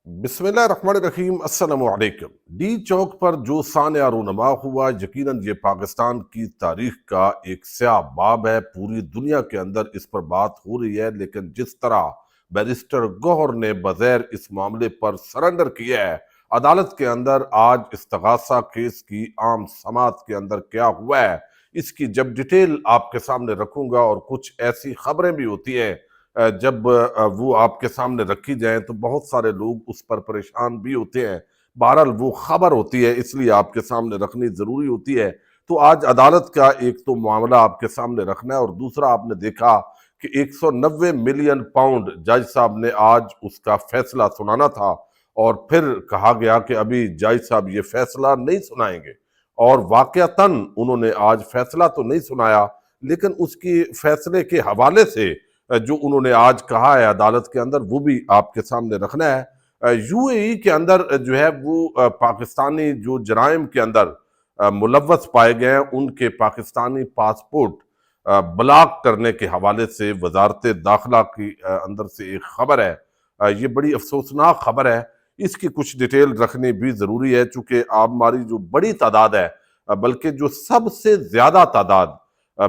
بسم اللہ الرحمن الرحیم۔ السلام علیکم۔ ڈی چوک پر جو سانحہ رونما ہوا یقیناً یہ پاکستان کی تاریخ کا ایک سیاہ باب ہے۔ پوری دنیا کے اندر اس پر بات ہو رہی ہے، لیکن جس طرح بیرسٹر گوہر نے بغیر اس معاملے پر سرنڈر کیا ہے عدالت کے اندر، آج استغاثہ کیس کی عام سماعت کے اندر کیا ہوا ہے اس کی جب ڈیٹیل آپ کے سامنے رکھوں گا، اور کچھ ایسی خبریں بھی ہوتی ہیں جب وہ آپ کے سامنے رکھی جائیں تو بہت سارے لوگ اس پر پریشان بھی ہوتے ہیں۔ بہرحال وہ خبر ہوتی ہے، اس لیے آپ کے سامنے رکھنی ضروری ہوتی ہے۔ تو آج عدالت کا ایک تو معاملہ آپ کے سامنے رکھنا ہے، اور دوسرا آپ نے دیکھا کہ 190 ملین پاؤنڈ جج صاحب نے آج اس کا فیصلہ سنانا تھا، اور پھر کہا گیا کہ ابھی جج صاحب یہ فیصلہ نہیں سنائیں گے، اور واقعتاً انہوں نے آج فیصلہ تو نہیں سنایا، لیکن اس کی فیصلے کے حوالے سے جو انہوں نے آج کہا ہے عدالت کے اندر وہ بھی آپ کے سامنے رکھنا ہے۔ یو اے ای کے اندر جو ہے وہ پاکستانی جو جرائم کے اندر ملوث پائے گئے ہیں ان کے پاکستانی پاسپورٹ بلاک کرنے کے حوالے سے وزارت داخلہ کی اندر سے ایک خبر ہے۔ یہ بڑی افسوسناک خبر ہے، اس کی کچھ ڈیٹیل رکھنی بھی ضروری ہے، چونکہ ہماری جو بڑی تعداد ہے، بلکہ جو سب سے زیادہ تعداد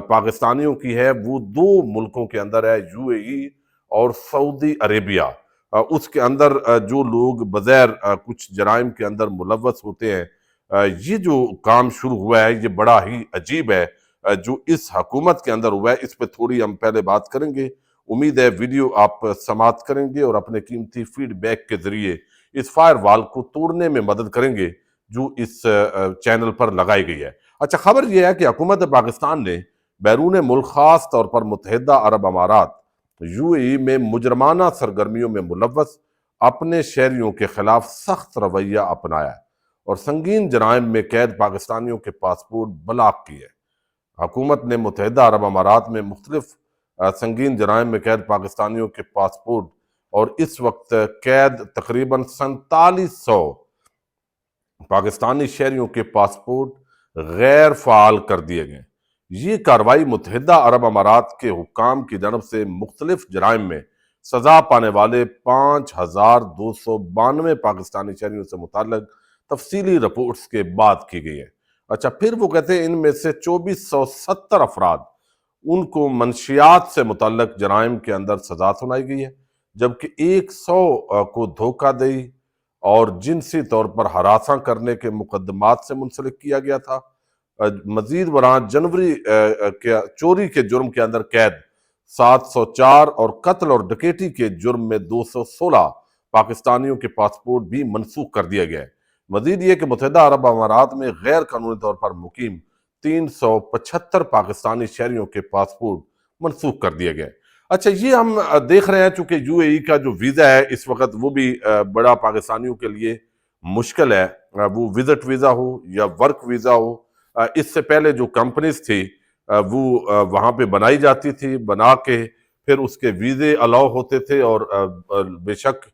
پاکستانیوں کی ہے، وہ دو ملکوں کے اندر ہے، یو اے ای اور سعودی عربیہ۔ اس کے اندر جو لوگ بغیر کچھ جرائم کے اندر ملوث ہوتے ہیں، یہ جو کام شروع ہوا ہے یہ بڑا ہی عجیب ہے جو اس حکومت کے اندر ہوا ہے۔ اس پہ تھوڑی ہم پہلے بات کریں گے، امید ہے ویڈیو آپ سماعت کریں گے اور اپنے قیمتی فیڈ بیک کے ذریعے اس فائر وال کو توڑنے میں مدد کریں گے جو اس چینل پر لگائی گئی ہے۔ اچھا، خبر یہ ہے کہ حکومت پاکستان نے بیرون ملک، خاص طور پر متحدہ عرب امارات یو اے ای میں مجرمانہ سرگرمیوں میں ملوث اپنے شہریوں کے خلاف سخت رویہ اپنایا ہے اور سنگین جرائم میں قید پاکستانیوں کے پاسپورٹ بلاک کیے۔ حکومت نے متحدہ عرب امارات میں مختلف سنگین جرائم میں قید پاکستانیوں کے پاسپورٹ اور اس وقت قید تقریباً 4700 پاکستانی شہریوں کے پاسپورٹ غیر فعال کر دیے گئے۔ یہ کارروائی متحدہ عرب امارات کے حکام کی جانب سے مختلف جرائم میں سزا پانے والے 5292 پاکستانی شہریوں سے متعلق تفصیلی رپورٹس کے بعد کی گئی ہے۔ اچھا، پھر وہ کہتے ہیں ان میں سے 2470 افراد ان کو منشیات سے متعلق جرائم کے اندر سزا سنائی گئی ہے، جبکہ 100 کو دھوکہ دہی اور جنسی طور پر ہراساں کرنے کے مقدمات سے منسلک کیا گیا تھا۔ مزید برآں جنوری چوری کے جرم کے اندر قید 704 اور قتل اور ڈکیٹی کے جرم میں 216 پاکستانیوں کے پاسپورٹ بھی منسوخ کر دیا گیا ہے۔ مزید یہ کہ متحدہ عرب امارات میں غیر قانونی طور پر مقیم 375 پاکستانی شہریوں کے پاسپورٹ منسوخ کر دیے گئے۔ اچھا، یہ ہم دیکھ رہے ہیں چونکہ یو اے ای کا جو ویزا ہے اس وقت وہ بھی بڑا پاکستانیوں کے لیے مشکل ہے، وہ وزٹ ویزا ہو یا ورک ویزا ہو۔ اس سے پہلے جو کمپنیز تھی وہ وہاں پہ بنائی جاتی تھی، بنا کے پھر اس کے ویزے الاؤ ہوتے تھے، اور بے شک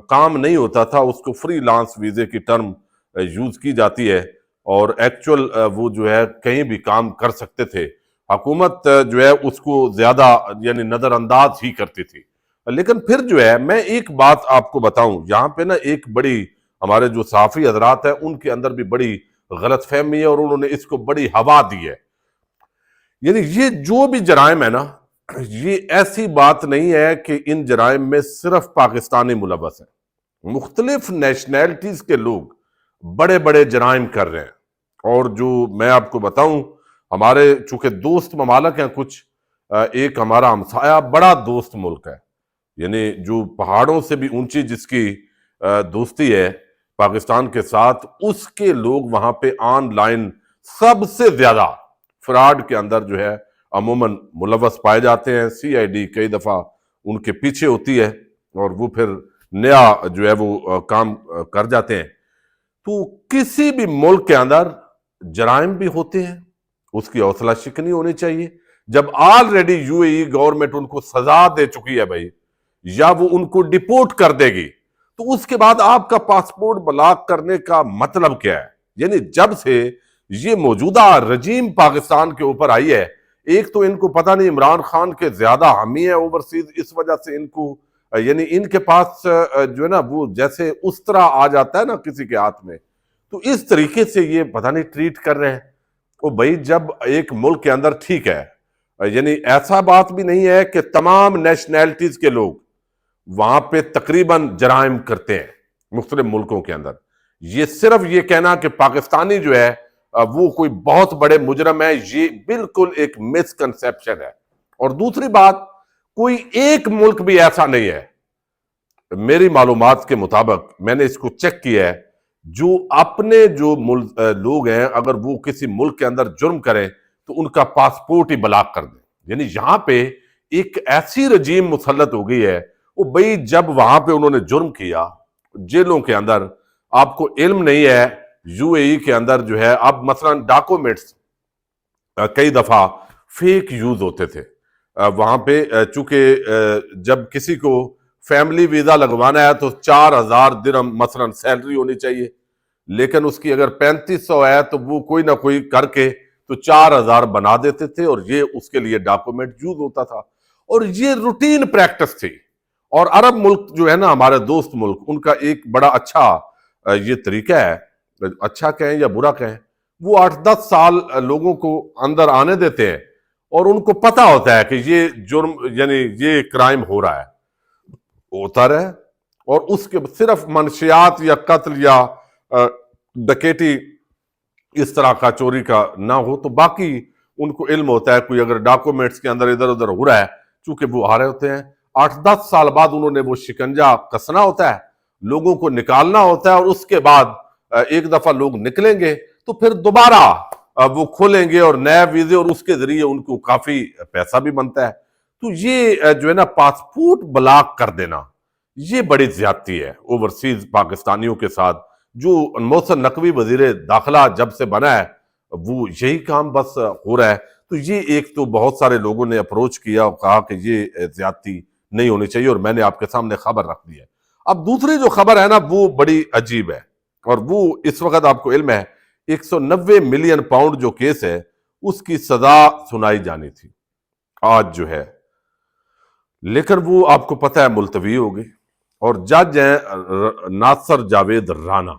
کام نہیں ہوتا تھا، اس کو فری لانس ویزے کی ٹرم یوز کی جاتی ہے، اور ایکچول وہ جو ہے کہیں بھی کام کر سکتے تھے۔ حکومت جو ہے اس کو زیادہ یعنی نظر انداز ہی کرتی تھی۔ لیکن پھر جو ہے میں ایک بات آپ کو بتاؤں، یہاں پہ نا ایک بڑی ہمارے جو صحافی حضرات ہیں ان کے اندر بھی بڑی غلط فہمی ہے، اور انہوں نے اس کو بڑی ہوا دی ہے۔ یعنی یہ جو بھی جرائم ہے نا، یہ ایسی بات نہیں ہے کہ ان جرائم میں صرف پاکستانی ملوث ہیں، مختلف نیشنلٹیز کے لوگ بڑے بڑے جرائم کر رہے ہیں۔ اور جو میں آپ کو بتاؤں، ہمارے چونکہ دوست ممالک ہیں کچھ، ایک ہمارا ہمسایہ بڑا دوست ملک ہے، یعنی جو پہاڑوں سے بھی اونچی جس کی دوستی ہے پاکستان کے ساتھ، اس کے لوگ وہاں پہ آن لائن سب سے زیادہ فراڈ کے اندر جو ہے عموماً ملوث پائے جاتے ہیں۔ سی آئی ڈی کئی دفعہ ان کے پیچھے ہوتی ہے، اور وہ پھر نیا جو ہے وہ کام کر جاتے ہیں۔ تو کسی بھی ملک کے اندر جرائم بھی ہوتے ہیں، اس کی حوصلہ شکنی ہونی چاہیے۔ جب آلریڈی یو اے ای گورنمنٹ ان کو سزا دے چکی ہے بھائی، یا وہ ان کو ڈیپورٹ کر دے گی، تو اس کے بعد آپ کا پاسپورٹ بلاک کرنے کا مطلب کیا ہے؟ یعنی جب سے یہ موجودہ رجیم پاکستان کے اوپر آئی ہے، ایک تو ان کو پتہ نہیں عمران خان کے زیادہ حامی ہے اوورسیز، اس وجہ سے ان کو یعنی ان کے پاس جو ہے نا وہ جیسے اس طرح آ جاتا ہے نا کسی کے ہاتھ میں، تو اس طریقے سے یہ پتہ نہیں ٹریٹ کر رہے ہیں۔ وہ بھائی جب ایک ملک کے اندر ٹھیک ہے، یعنی ایسا بات بھی نہیں ہے کہ تمام نیشنلٹیز کے لوگ وہاں پہ تقریباً جرائم کرتے ہیں مختلف ملکوں کے اندر، یہ صرف یہ کہنا کہ پاکستانی جو ہے وہ کوئی بہت بڑے مجرم ہے، یہ بالکل ایک مس کنسیپشن ہے۔ اور دوسری بات، کوئی ایک ملک بھی ایسا نہیں ہے میری معلومات کے مطابق، میں نے اس کو چیک کیا ہے، جو اپنے جو لوگ ہیں اگر وہ کسی ملک کے اندر جرم کریں تو ان کا پاسپورٹ ہی بلاک کر دیں۔ یعنی یہاں پہ ایک ایسی رجیم مسلط ہو گئی ہے، وہ بھئی جب وہاں پہ انہوں نے جرم کیا جیلوں کے اندر، آپ کو علم نہیں ہے یو اے ای کے اندر جو ہے اب مثلا ڈاکومنٹس کئی دفعہ فیک یوز ہوتے تھے وہاں پہ، چونکہ جب کسی کو فیملی ویزا لگوانا ہے تو 4000 درہم مثلا سیلری ہونی چاہیے، لیکن اس کی اگر 3500 ہے تو وہ کوئی نہ کوئی کر کے تو 4000 بنا دیتے تھے، اور یہ اس کے لیے ڈاکومنٹ یوز ہوتا تھا، اور یہ روٹین پریکٹس تھی۔ اور عرب ملک جو ہے نا ہمارے دوست ملک، ان کا ایک بڑا اچھا یہ طریقہ ہے، اچھا کہیں یا برا کہیں، وہ 8-10 سال لوگوں کو اندر آنے دیتے ہیں، اور ان کو پتا ہوتا ہے کہ یہ جرم یعنی یہ کرائم ہو رہا ہے، ہوتا رہے، اور اس کے صرف منشیات یا قتل یا ڈکیٹی اس طرح کا چوری کا نہ ہو، تو باقی ان کو علم ہوتا ہے کوئی اگر ڈاکومنٹس کے اندر ادھر ادھر ہو رہا ہے، چونکہ وہ آ رہے ہوتے ہیں 8-10 سال بعد انہوں نے وہ شکنجہ کسنا ہوتا ہے، لوگوں کو نکالنا ہوتا ہے، اور اس کے بعد ایک دفعہ لوگ نکلیں گے تو پھر دوبارہ وہ کھولیں گے اور نئے ویزے، اور اس کے ذریعے ان کو کافی پیسہ بھی بنتا ہے۔ تو یہ جو ہے نا پاسپورٹ بلاک کر دینا، یہ بڑی زیادتی ہے اوورسیز پاکستانیوں کے ساتھ۔ جو محسن نقوی وزیر داخلہ جب سے بنا ہے وہ یہی کام بس ہو رہا ہے۔ تو یہ ایک تو بہت سارے لوگوں نے اپروچ کیا اور کہا کہ یہ زیادتی نہیں ہونی چاہیے، اور میں نے آپ کے سامنے خبر رکھ دی ہے۔ اب دوسری جو خبر ہے نا وہ بڑی عجیب ہے، اور وہ اس وقت آپ کو علم ہے 190 ملین پاؤنڈ جو کیس ہے اس کی سزا سنائی جانی تھی آج جو ہے، لیکن وہ آپ کو پتہ ہے ملتوی ہو گئی، اور جج ہیں ناصر جاوید رانا۔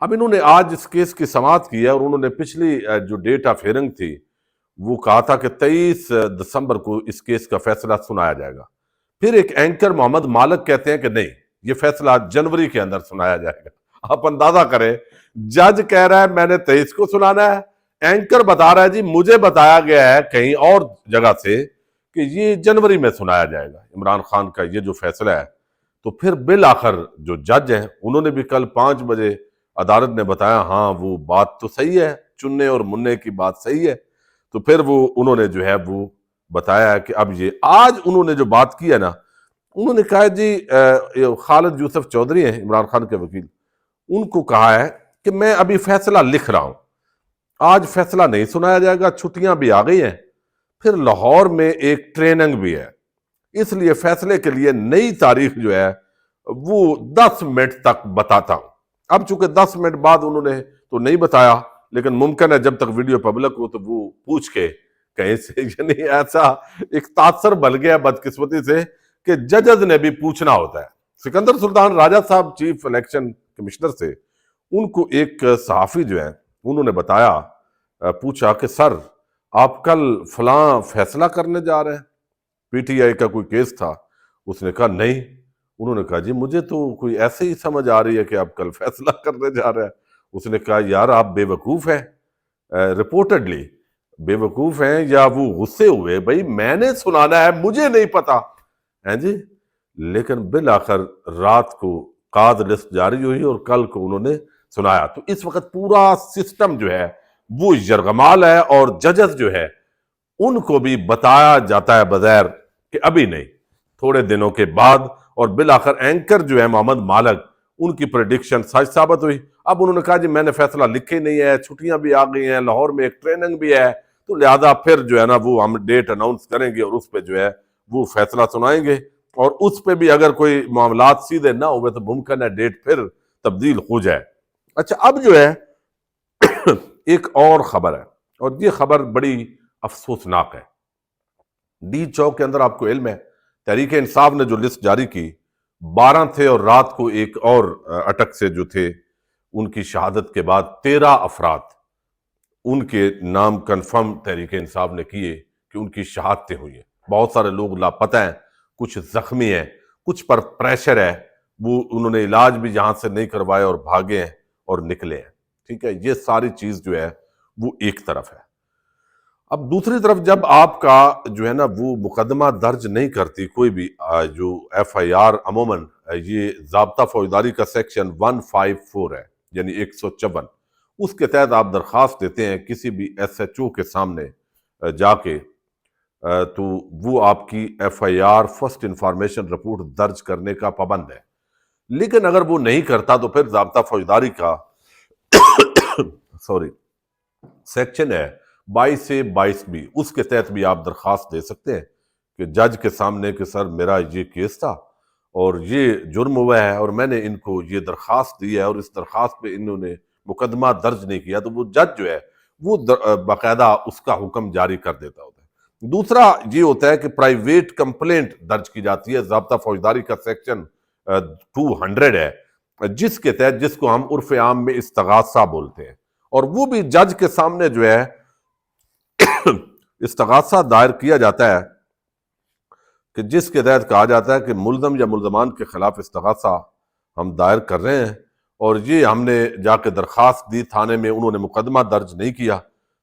اب انہوں نے آج اس کیس کی سماعت کی ہے، اور انہوں نے پچھلی جو ڈیٹ آف ہیئرنگ تھی وہ کہا تھا کہ 23 دسمبر کو اس کیس کا فیصلہ سنایا جائے گا۔ پھر ایک اینکر محمد مالک کہتے ہیں کہ نہیں، یہ فیصلہ جنوری کے اندر سنایا جائے گا۔ آپ اندازہ کریں، جج کہہ رہا ہے میں نے 23 کو سنانا ہے، اینکر بتا رہا ہے جی مجھے بتایا گیا ہے کہیں اور جگہ سے کہ یہ جنوری میں سنایا جائے گا عمران خان کا یہ جو فیصلہ ہے۔ تو پھر بالآخر جو جج ہیں انہوں نے بھی کل 5 بجے عدالت نے بتایا ہاں وہ بات تو صحیح ہے، چننے اور مننے کی بات صحیح ہے۔ تو پھر وہ انہوں نے جو ہے وہ بتایا ہے کہ اب یہ آج انہوں نے جو بات کی ہے نا، انہوں نے کہا جی خالد یوسف چودھری ہیں عمران خان کے وکیل، ان کو کہا ہے کہ میں ابھی فیصلہ لکھ رہا ہوں، آج فیصلہ نہیں سنایا جائے گا، چھٹیاں بھی آ گئی ہیں، پھر لاہور میں ایک ٹریننگ بھی ہے، اس لیے فیصلے کے لیے نئی تاریخ جو ہے وہ 10 منٹ تک بتاتا ہوں۔ اب چونکہ 10 منٹ بعد انہوں نے تو نہیں بتایا، لیکن ممکن ہے جب تک ویڈیو پبلک ہو تو وہ پوچھ کے کہیں سے، یعنی ایسا ایک تاثر بل گیا بدقسمتی سے کہ ججز نے بھی پوچھنا ہوتا ہے۔ سکندر سلطان راجہ صاحب چیف الیکشن کمشنر سے، ان کو ایک صحافی جو ہے انہوں نے بتایا، پوچھا کہ سر آپ کل فلاں فیصلہ کرنے جا رہے ہیں، پی ٹی آئی کا کوئی کیس تھا، اس نے کہا نہیں، انہوں نے کہا جی مجھے تو کوئی ایسے ہی سمجھ آ رہی ہے کہ آپ کل فیصلہ کرنے جا رہے ہیں۔ اس نے کہا یار آپ بے وقوف ہیں، رپورٹڈلی بے وقوف ہیں یا وہ غصے ہوئے، بھائی میں نے سنانا ہے مجھے نہیں پتا ہیں جی۔ لیکن بالآخر رات کو قاد لسٹ جاری ہوئی اور کل کو انہوں نے سنایا۔ تو اس وقت پورا سسٹم جو ہے وہ یرغمال ہے، اور ججز جو ہے ان کو بھی بتایا جاتا ہے بظاہر کہ ابھی نہیں، تھوڑے دنوں کے بعد، اور بالآخر اینکر جو ہے محمد مالک، ان کی پریڈکشن سچ ثابت ہوئی۔ اب انہوں نے کہا جی میں نے فیصلہ لکھے نہیں ہے، چھٹیاں بھی آ گئی ہیں، لاہور میں ایک ٹریننگ بھی ہے، تو لہذا پھر جو ہے نا وہ ہم ڈیٹ اناؤنس کریں گے اور اس پہ جو ہے وہ فیصلہ سنائیں گے، اور اس پہ بھی اگر کوئی معاملات سیدھے نہ ہوئے تو ممکن ہے ڈیٹ پھر تبدیل ہو جائے۔ اچھا اب جو ہے ایک اور خبر ہے، اور یہ خبر بڑی افسوسناک ہے۔ ڈی چوک کے اندر آپ کو علم ہے تحریک انصاف نے جو لسٹ جاری کی 12 تھے، اور رات کو ایک اور اٹک سے جو تھے ان کی شہادت کے بعد 13 افراد ان کے نام کنفرم تحریک انصاف نے کیے کہ ان کی شہادتیں ہوئی ہیں۔ بہت سارے لوگ لاپتہ ہیں، کچھ زخمی ہیں، کچھ پر پریشر ہے، وہ انہوں نے علاج بھی یہاں سے نہیں کروائے اور بھاگے ہیں اور نکلے ہیں۔ ٹھیک ہے، یہ ساری چیز جو ہے وہ ایک طرف ہے۔ اب دوسری طرف جب آپ کا جو ہے نا وہ مقدمہ درج نہیں کرتی کوئی بھی جو ایف آئی آر، عموماً یہ ضابطہ فوجداری کا سیکشن 154 ہے، یعنی 154، اس کے تحت آپ درخواست دیتے ہیں کسی بھی ایس ایچ او کے سامنے جا کے، تو وہ آپ کی F I R, first information report درج کرنے کا پابند ہے۔ لیکن اگر وہ نہیں کرتا تو پھر ضابطہ فوجداری کا سیکشن ہے 22 سے 22 بھی، اس کے تحت بھی آپ درخواست دے سکتے ہیں کہ جج کے سامنے کہ سر میرا یہ کیس تھا اور یہ جرم ہوا ہے اور میں نے ان کو یہ درخواست دی ہے اور اس درخواست پہ انہوں نے مقدمہ درج نہیں کیا، تو وہ جج جو ہے وہ باقاعدہ اس کا حکم جاری کر دیتا ہوتا ہے۔ دوسرا یہ ہوتا ہے کہ پرائیویٹ کمپلینٹ درج کی جاتی ہے، ضابطہ فوجداری کا سیکشن 200 ہے، جس کے تحت، جس کو ہم عرف عام میں استغاثہ بولتے ہیں، اور وہ بھی جج کے سامنے جو ہے استغاثہ دائر کیا جاتا ہے، کہ جس کے تحت کہا جاتا ہے کہ ملزم یا ملزمان کے خلاف استغاثہ ہم دائر کر رہے ہیں اور یہ ہم نے جا کے درخواست دی تھانے میں، انہوں نے مقدمہ درج نہیں کیا،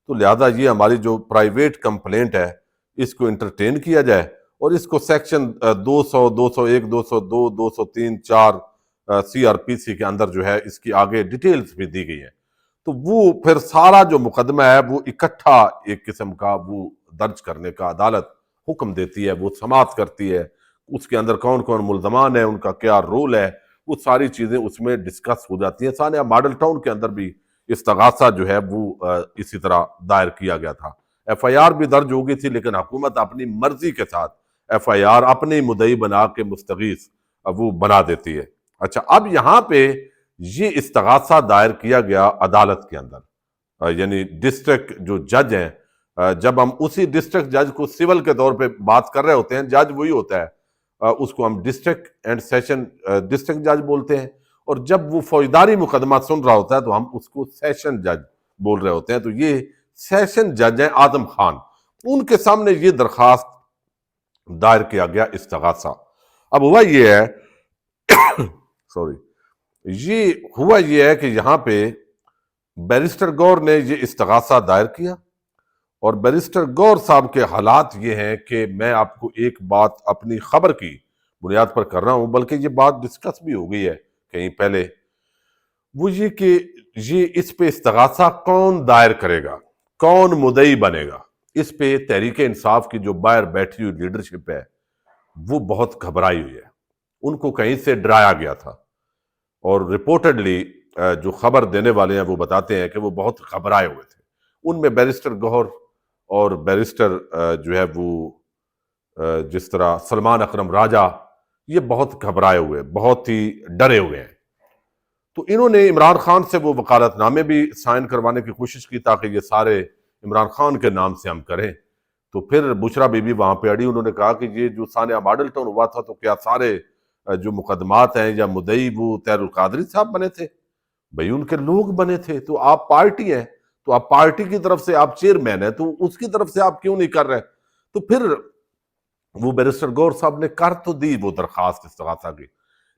تو لہذا یہ ہماری جو پرائیویٹ کمپلینٹ ہے اس کو انٹرٹین کیا جائے، اور اس کو سیکشن 200، 201، 202، 203، 4 سی آر پی سی کے اندر جو ہے اس کی آگے ڈیٹیلز بھی دی گئی ہیں۔ تو وہ پھر سارا جو مقدمہ ہے وہ اکٹھا ایک قسم کا وہ درج کرنے کا عدالت حکم دیتی ہے، وہ سماعت کرتی ہے، اس کے اندر کون کون ملزمان ہیں، ان کا کیا رول ہے، وہ ساری چیزیں اس میں ڈسکس ہو جاتی ہیں۔ سانحہ ماڈل ٹاؤن کے اندر بھی استغاثہ جو ہے وہ اسی طرح دائر کیا گیا تھا، ایف آئی آر بھی درج ہو گئی تھی، لیکن حکومت اپنی مرضی کے ساتھ ایف آئی آر اپنی مدعی بنا کے مستغیث وہ بنا دیتی ہے۔ اچھا، اب یہاں پہ یہ استغاثہ دائر کیا گیا عدالت کے اندر، یعنی ڈسٹرکٹ جو جج ہیں، جب ہم اسی ڈسٹرکٹ جج کو سول کے طور پہ بات کر رہے ہوتے ہیں، جج وہی ہوتا ہے، اس کو ہم ڈسٹرکٹ اینڈ سیشن ڈسٹرکٹ جج بولتے ہیں، اور جب وہ فوجداری مقدمہ سن رہا ہوتا ہے تو ہم اس کو سیشن جج بول رہے ہوتے ہیں۔ تو یہ سیشن جج ہیں اعظم خان، ان کے سامنے یہ درخواست دائر کیا گیا استغاثہ۔ اب ہوا یہ ہے ہوا یہ ہے کہ یہاں پہ بیرسٹر گور نے یہ استغاثہ دائر کیا، اور بیرسٹر گور صاحب کے حالات یہ ہیں کہ میں آپ کو ایک بات اپنی خبر کی بنیاد پر کر رہا ہوں، بلکہ یہ بات ڈسکس بھی ہو گئی ہے کہیں پہلے، وہ یہ کہ یہ اس پہ استغاثہ کون دائر کرے گا، کون مدعی بنے گا، اس پہ تحریک انصاف کی جو باہر بیٹھی ہوئی لیڈرشپ ہے وہ بہت گھبرائی ہوئی ہے، ان کو کہیں سے ڈرایا گیا تھا، اور رپورٹڈلی جو خبر دینے والے ہیں وہ بتاتے ہیں کہ وہ بہت گھبرائے ہوئے تھے۔ ان میں بیرسٹر گوہر اور بیرسٹر جو ہے وہ جس طرح سلمان اکرم راجہ، یہ بہت گھبرائے ہوئے، بہت ہی ڈرے ہوئے ہیں۔ تو انہوں نے عمران خان سے وہ وکالت نامے بھی سائن کروانے کی کوشش کی تاکہ یہ سارے عمران خان کے نام سے ہم کریں۔ تو پھر بشرا بی بی وہاں پہ اڑی، انہوں نے کہا کہ یہ جو سانحہ ماڈل ٹاؤن ہوا تھا تو کیا سارے جو مقدمات ہیں یا مدعی وہ طاہر القادری صاحب بنے تھے؟ بھئی ان کے لوگ بنے تھے، تو آپ پارٹی ہیں، تو آپ پارٹی کی طرف سے آپ چیئرمین ہیں، تو اس کی طرف سے آپ کیوں نہیں کر رہے؟ تو پھر وہ بیرسٹر گور صاحب نے کر تو دی وہ درخواست استغاثہ کی،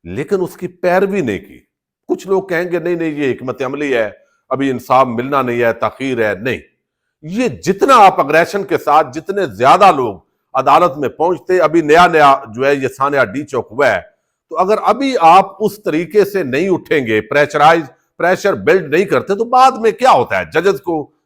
لیکن اس کی پیروی نہیں کی۔ کچھ لوگ کہیں گے نہیں یہ حکمت عملی ہے، ابھی انصاف ملنا نہیں ہے، تاخیر ہے، نہیں، یہ جتنا آپ اگریشن کے ساتھ جتنے زیادہ لوگ عدالت میں پہنچتے، ابھی نیا جو ہے یہ سانحہ ڈی چوک ہوا ہے، تو اگر ابھی آپ اس طریقے سے نہیں اٹھیں گے، پریشر بلڈ نہیں کرتے، تو بعد میں کیا ہوتا ہے،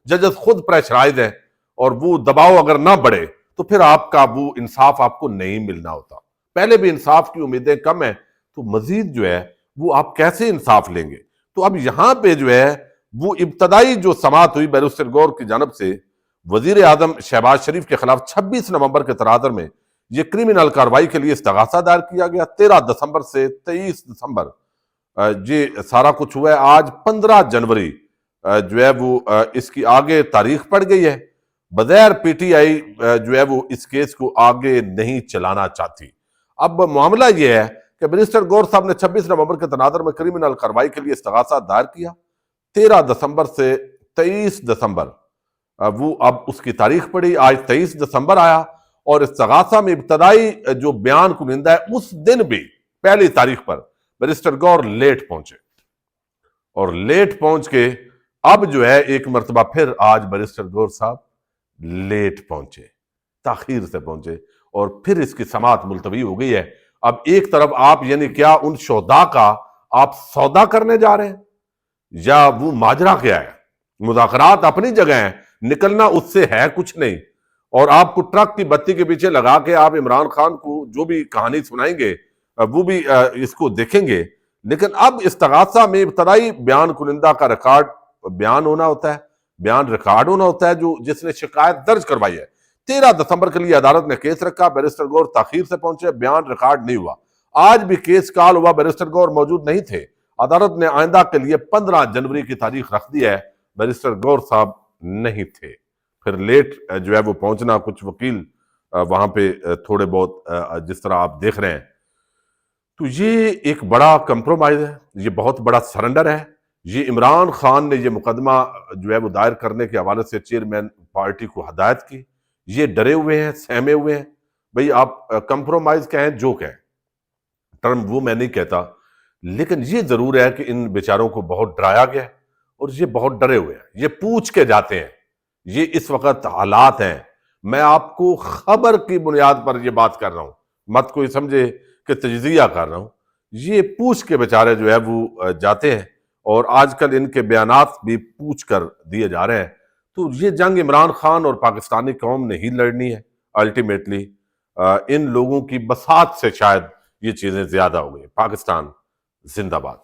ججز خود پریشرائز ہیں، اور وہ دباؤ اگر نہ بڑھے تو پھر آپ کا وہ انصاف آپ کو نہیں ملنا ہوتا۔ پہلے بھی انصاف کی امیدیں کم ہیں، تو مزید جو ہے وہ آپ کیسے انصاف لیں گے؟ تو اب یہاں پہ جو ہے وہ ابتدائی جو سماعت ہوئی بیرسٹر گور کی جانب سے وزیر اعظم شہباز شریف کے خلاف 26 نومبر کے تناظر میں یہ کرمنل کارروائی کے لیے استغاثہ دائر کیا گیا۔ 13 دسمبر سے 23 دسمبر یہ سارا کچھ ہوا ہے۔ آج 15 جنوری جو ہے وہ اس کی آگے تاریخ پڑ گئی ہے۔ بظاہر پی ٹی آئی جو ہے وہ اس کیس کو آگے نہیں چلانا چاہتی، اب معاملہ یہ ہے کہ بیرسٹر گور صاحب نے 26 نومبر کے تناظر میں کریمنل کارروائی کے لیے استغاثہ دائر کیا. 13 دسمبر سے 23 دسمبر وہ اب اس کی تاریخ پڑی. آج 23 دسمبر آیا اور استغاثہ میں ابتدائی جو بیان کنندہ ہے اس دن بھی پہلی تاریخ پر بیرسٹر گور لیٹ پہنچے، اور لیٹ پہنچ کے اب جو ہے ایک مرتبہ پھر آج بیرسٹر گور صاحب لیٹ پہنچے، تاخیر سے پہنچے، اور پھر اس کی سماعت ملتوی ہو گئی ہے. اب ایک طرف آپ یعنی کیا ان شہداء کا آپ سودا کرنے جا رہے ہیں، یا وہ ماجرا کیا ہے؟ مذاکرات اپنی جگہ ہیں، نکلنا اس سے ہے کچھ نہیں، اور آپ کو ٹرک کی بتی کے پیچھے لگا کے آپ عمران خان کو جو بھی کہانی سنائیں گے وہ بھی اس کو دیکھیں گے. لیکن اب استغاثہ میں ابتدائی بیان کنندہ کا ریکارڈ بیان ہونا ہوتا ہے، بیان ریکارڈ ہونا ہوتا ہے جو جس نے شکایت درج کروائی ہے. 13 دسمبر کے لیے عدالت نے کیس رکھا، بیرسٹر گور تاخیر سے پہنچے، بیان ریکارڈ نہیں ہوا. آج بھی کیس کال ہوا، بیرسٹر گور موجود نہیں تھے. عدالت نے آئندہ کے لیے 15 جنوری کی تاریخ رکھ دی ہے، بیرسٹر گور صاحب نہیں تھے. پھر لیٹ جو ہے وہ پہنچنا، کچھ وکیل وہاں پہ تھوڑے بہت جس طرح آپ دیکھ رہے ہیں، تو یہ ایک بڑا کمپرومائز ہے، یہ بہت بڑا سرنڈر ہے. یہ عمران خان نے یہ مقدمہ جو ہے وہ دائر کرنے کے حوالے سے چیئرمین پارٹی کو ہدایت کی. یہ ڈرے ہوئے ہیں، سہمے ہوئے ہیں. بھئی آپ کمپرومائز کہیں جو کہیں، ٹرم وہ میں نہیں کہتا، لیکن یہ ضرور ہے کہ ان بیچاروں کو بہت ڈرایا گیا ہے اور یہ بہت ڈرے ہوئے ہیں. یہ پوچھ کے جاتے ہیں. یہ اس وقت حالات ہیں، میں آپ کو خبر کی بنیاد پر یہ بات کر رہا ہوں، مت کوئی سمجھے کہ تجزیہ کر رہا ہوں. یہ پوچھ کے بیچارے جو ہے وہ جاتے ہیں، اور آج کل ان کے بیانات بھی پوچھ کر دیے جا رہے ہیں. تو یہ جنگ عمران خان اور پاکستانی قوم نے ہی لڑنی ہے الٹیمیٹلی. ان لوگوں کی بساط سے شاید یہ چیزیں زیادہ ہو گئی. پاکستان زندہ باد.